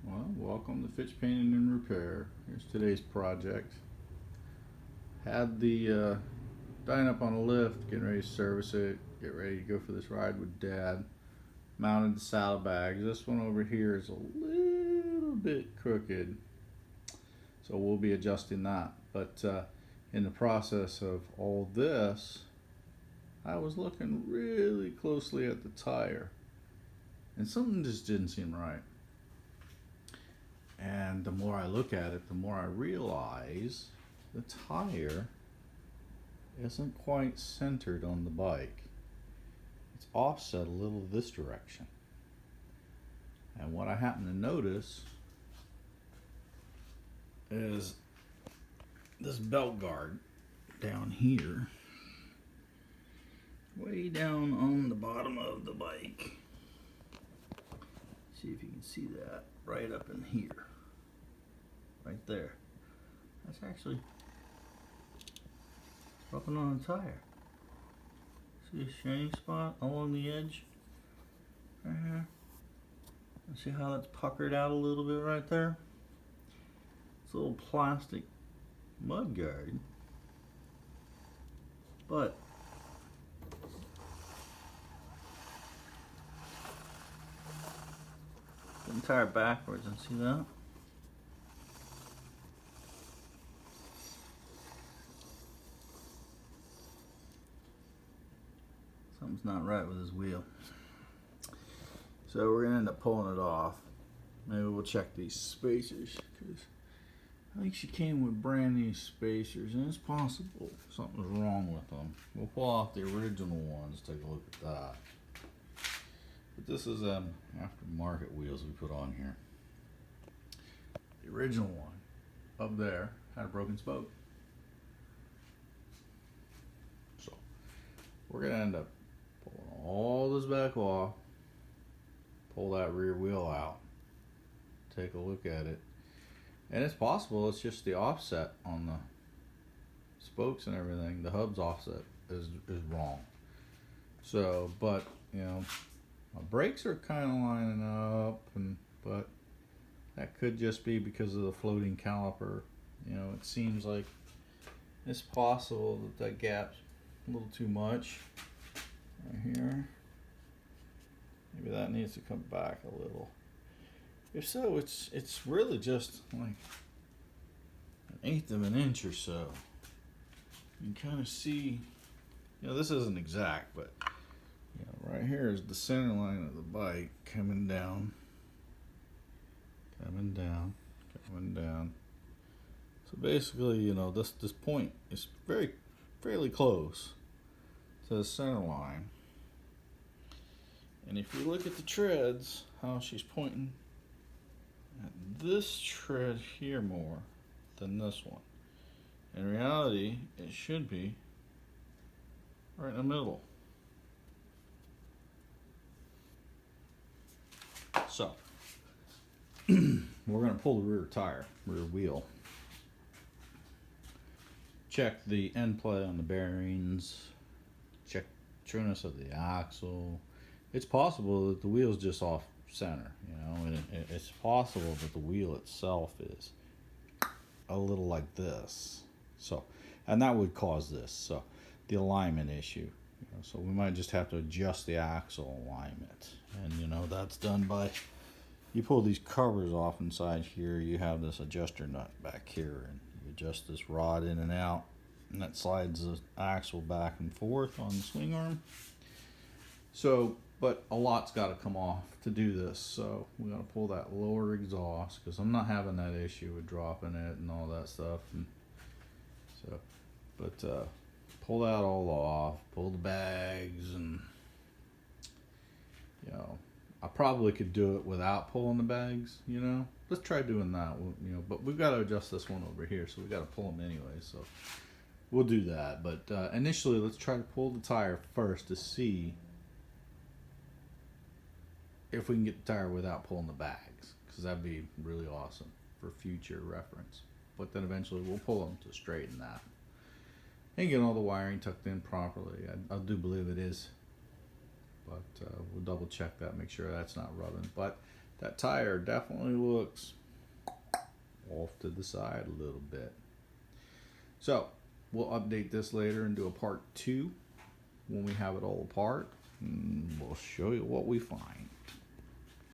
Well, welcome to Fitch Painting and Repair. Here's today's project. Had the dying up on a lift, getting ready to service it, get ready to go for this ride with Dad. Mounted the saddlebags. This one over here is a little bit crooked, so we'll be adjusting that. But in the process of all this, I was looking really closely at the tire, and something just didn't seem right. And the more I look at it, the more I realize the tire isn't quite centered on the bike. It's offset a little this direction. And what I happen to notice is this belt guard down here, way down on the bottom of the bike. See if you can see that right up in here. Right there. That's actually rubbing on the tire. See a shiny spot along the edge? Right here. And see how that's puckered out a little bit right there? It's a little plastic mud guard. But the entire backwards, and see that? Something's not right with his wheel. So we're gonna end up pulling it off. Maybe we'll check these spacers, because I think she came with brand new spacers, and it's possible something's wrong with them. We'll pull off the original ones, take a look at that. But this is aftermarket wheels we put on here. The original one up there had a broken spoke. So we're gonna end up pulling all this back off, pull that rear wheel out, take a look at it, and it's possible it's just the offset on the spokes and everything. The hub's offset is wrong. So, but you know, my brakes are kind of lining up, but that could just be because of the floating caliper. You know, it seems like it's possible that gap's a little too much right here. Maybe that needs to come back a little. If so, it's really just like 1/8 of an inch or so. You can kind of see, you know, this isn't exact, but you know, right here is the center line of the bike coming down, coming down, coming down. So basically, you know, this point is fairly close to the center line. And if you look at the treads, how she's pointing at this tread here more than this one. In reality, it should be right in the middle. So, we're going to pull the rear tire, rear wheel. Check the end play on the bearings. Check trueness of the axle. It's possible that the wheel's just off center, you know, and it's possible that the wheel itself is a little like this. So, and that would cause this. So, the alignment issue. You know, so we might just have to adjust the axle alignment, and you know that's done by you pull these covers off inside here. You have this adjuster nut back here, and you adjust this rod in and out, and that slides the axle back and forth on the swing arm. So, but a lot's got to come off to do this. So we got to pull that lower exhaust, because I'm not having that issue with dropping it and all that stuff. And so, but pull that all off, pull the bags, and you know, I probably could do it without pulling the bags. You know, let's try doing that. You know, but we've got to adjust this one over here, so we got to pull them anyway. So we'll do that. But initially, let's try to pull the tire first to see if we can get the tire without pulling the bags, because that'd be really awesome for future reference. But then eventually we'll pull them to straighten that and get all the wiring tucked in properly. I do believe it is, but we'll double check that, make sure that's not rubbing. But that tire definitely looks off to the side a little bit. So we'll update this later and do a part 2 when we have it all apart, and we'll show you what we find.